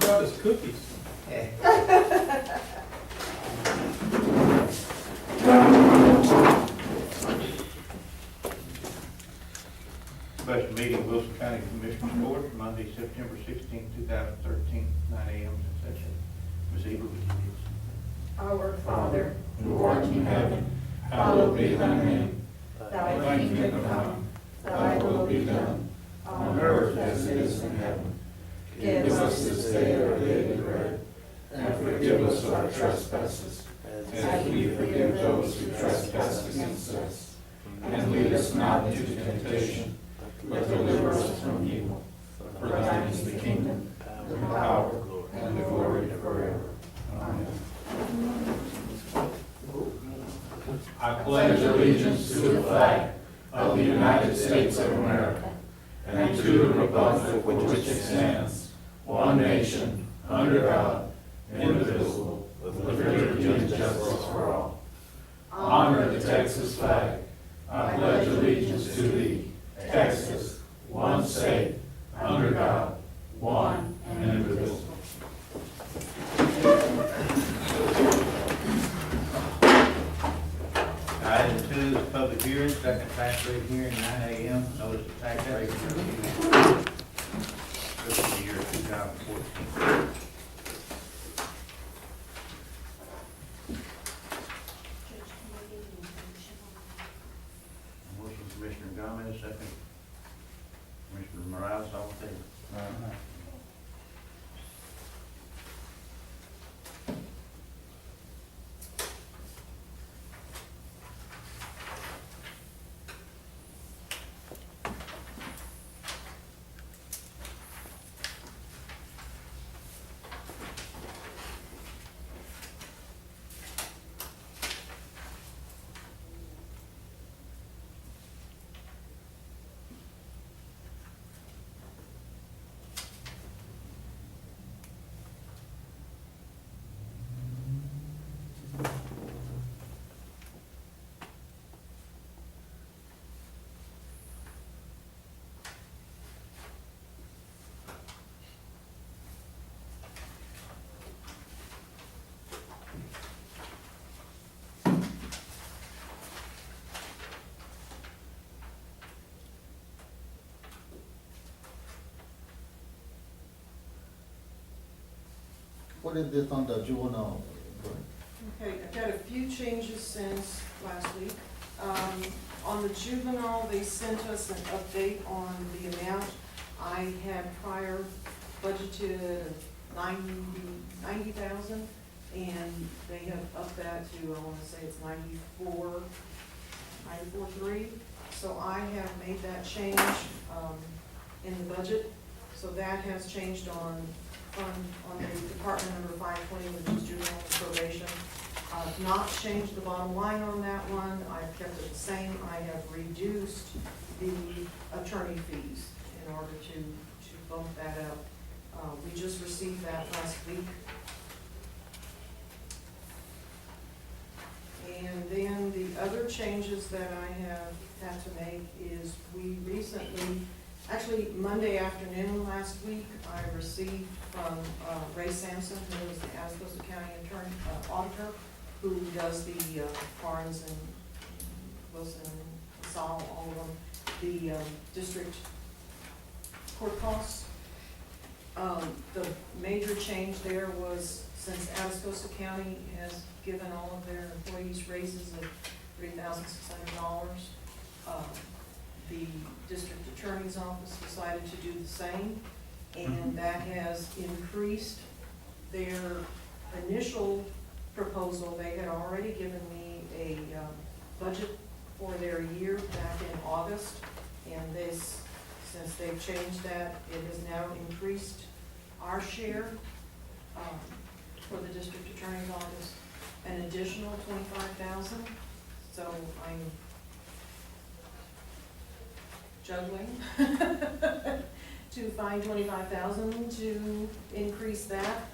brought us cookies. Special meeting, Wilson County Commissioners Board, Monday, September 16, 2013, 9 a.m. in session. Ms. Eagle, would you please? Our Father, Who art in heaven, hallowed be thy name. Thy kingdom come, thy will be done, on earth as it is in heaven. Give us this day our daily bread, and forgive us our trespasses, as we forgive those who trespass against us. And lead us not into temptation, but deliver us from evil. For thine is the kingdom, the power, and the glory forever. Amen. I pledge allegiance to the flag of the United States of America and to the republic for which it stands, one nation, under God, indivisible, with liberty and justice for all. Honor the Texas flag. I pledge allegiance to thee, Texas, one state, under God, one and indivisible. Item 2 is public hearing, second tax rate hearing, 9 a.m. Notice of tax rate for the year 2014. Motion Commissioner Gomez, second Commissioner Morales, all in favor? What is this on the juvenile? okay, I've got a few changes since last week. On the juvenile, they sent us an update on the amount. I had prior budgeted 90,000, and they have upped that to, I wanna say it's 94.3. So I have made that change, in the budget. So that has changed on the department number 520, which is juvenile probation. I've not changed the bottom line on that one. I've kept it the same. I have reduced the attorney fees in order to bump that up. We just received that last week. And then the other changes that I have had to make is we recently, actually Monday afternoon last week, I received from Ray Sampson, who is the Atascosa County Attorney, Auditor, who does the Barnes and Wilson and LaSalle, all of them, the district court costs. The major change there was, since Atascosa County has given all of their employees raises of $3,600, the district attorney's office decided to do the same, and that has increased their initial proposal. They had already given me a budget for their year back in August, and this, since they've changed that, it has now increased our share for the district attorney's office an additional $25,000. So I'm juggling to find $25,000 to increase that.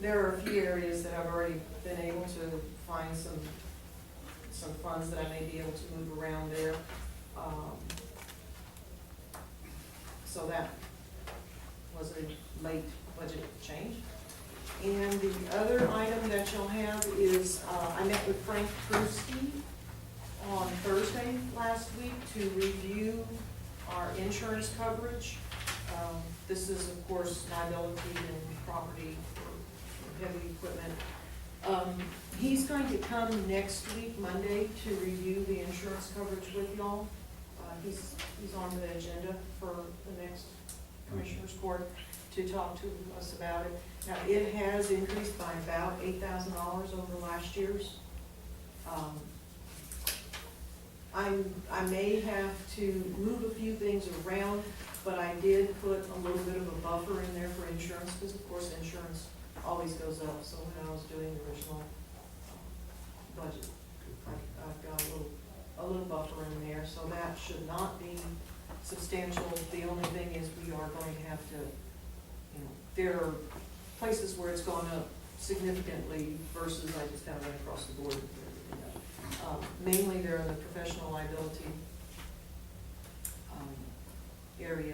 There are a few areas that I've already been able to find some funds that I may be able to move around there. So that was a late budget change. And the other item that you'll have is, I met with Frank Krusky on Thursday last week to review our insurance coverage. This is, of course, liability and property for heavy equipment. He's going to come next week, Monday, to review the insurance coverage with y'all. He's on the agenda for the next Commissioners Court to talk to us about it. Now, it has increased by about $8,000 over last year's. I may have to move a few things around, but I did put a little bit of a buffer in there for insurance, because of course insurance always goes up. So when I was doing the original budget, I've got a little buffer in there, so that should not be substantial. The only thing is we are going to have to, there are places where it's gone up significantly versus I just kind of went across the board. Mainly they're in the professional liability area.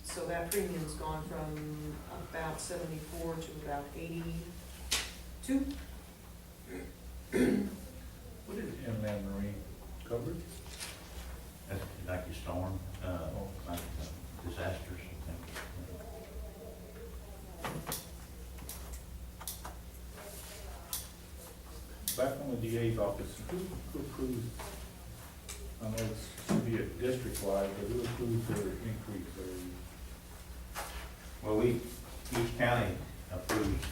So that premium's gone from about 74 to about 82. What is inland marine coverage? That's like your storm, like disasters and things. Back on the DA's office, who approves, I know it's should be a district-wide, but who approves their increase or? Well, each county approves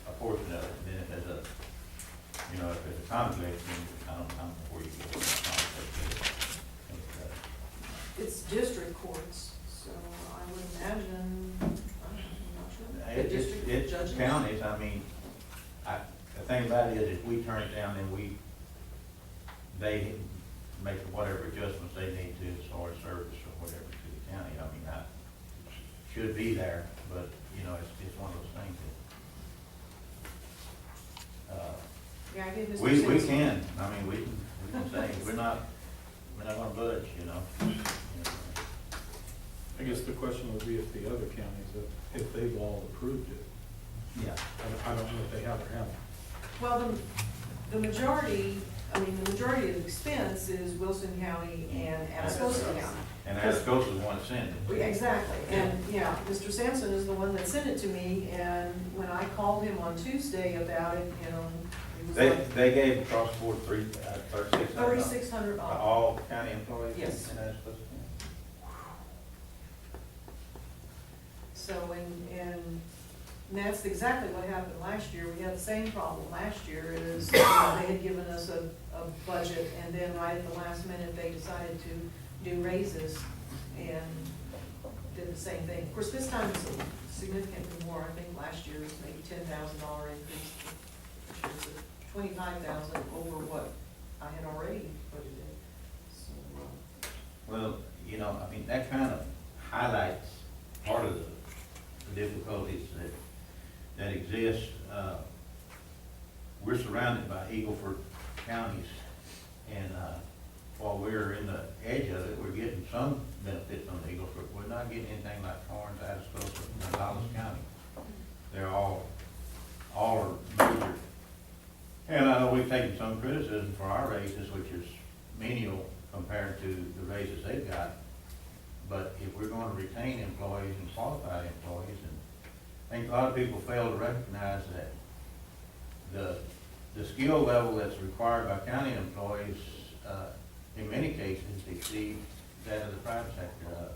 a portion of it, and then if there's a, if there's a conflict, then I don't know where you get the conflict. It's district courts, so I would imagine, I'm not sure. The district It's judges? counties, I mean, the thing about it is if we turn it down, then they make whatever adjustments they need to as far as service or whatever to the county. I mean, I should be there, but, it's one of those things that, Yeah, I gave Mr. we Simpson- can, I mean, we can say, we're not gonna budge, I guess the question would be if the other counties, if they've all approved it. Yeah. I don't know if they have or haven't. Well, the majority of the expense is Wilson County and Atascosa County. And Atascosa is the one that sent it. Exactly, and yeah, Mr. Sampson is the one that sent it to me, and when I called him on Tuesday about it, he was like, They gave across the board $3,600. $3,600. All county employees? Yes. In Atascosa County? So, and that's exactly what happened last year. We had the same problem last year, is they had given us a budget, and then right at the last minute, they decided to do raises and did the same thing. Of course, this time it's significantly more. I think last year was maybe $10,000 increase, which was $25,000 over what I had already budgeted. So, Well, that kind of highlights part of the difficulties that exist. We're surrounded by Eagle Ford counties, and while we're in the edge of it, we're getting some benefit from the Eagle Ford. We're not getting anything like Torrance, Atascosa, and Dallas County. They're all are major. And I know we've taken some criticism for our raises, which is menial compared to the raises they've got. But if we're going to retain employees and qualified employees, and I think a lot of people fail to recognize that the skill level that's required by county employees, in many cases, exceed that of the private sector.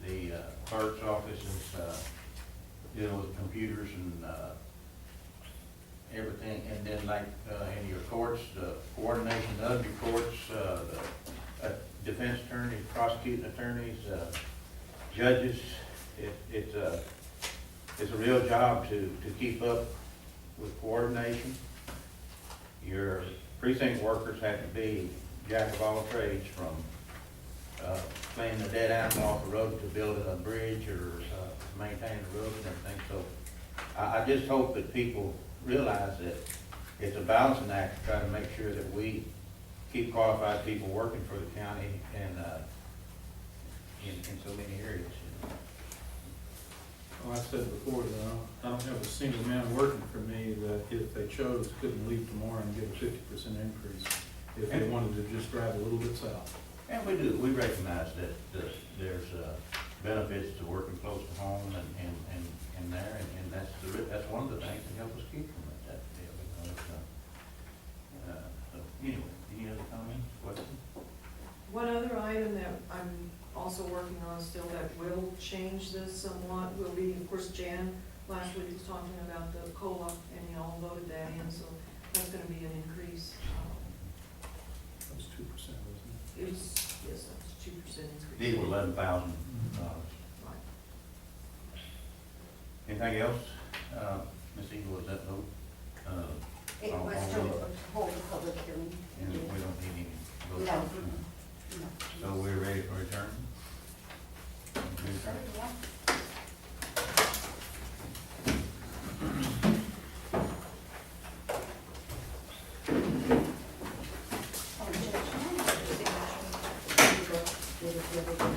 The clerk's offices deal with computers and everything, and then like in your courts, the coordination of your courts, the defense attorneys, prosecuting attorneys, judges, it's a real job to keep up with coordination. Your precinct workers have to be jack of all trades, from cleaning the dead animal off the road to building a bridge or maintaining the road and everything. So I just hope that people realize that it's a balancing act to try to make sure that we keep qualified people working for the county and in so many areas. said before, that I don't have a single man working for me that if they chose, couldn't leave tomorrow and get a 50% increase if they wanted to just drive a little bit south. And we recognize that there's benefits to working close to home and there, and that's one of the things that help us keep from that deal. You know, so anyway, any other comments, questions? One other item that I'm also working on still that will change this somewhat will be, of course, Jan last week was talking about the COLA, and y'all voted that in, so that's gonna be an increase. That was 2%, wasn't it? It was, yes, that was 2% increase. These were $11,000. Right. Anything else? Ms. Eagle, is that vote? It on- was on to the- hold a public hearing. And we don't need any votes? No. No. No. So we're ready for adjourn? Oh, Judge,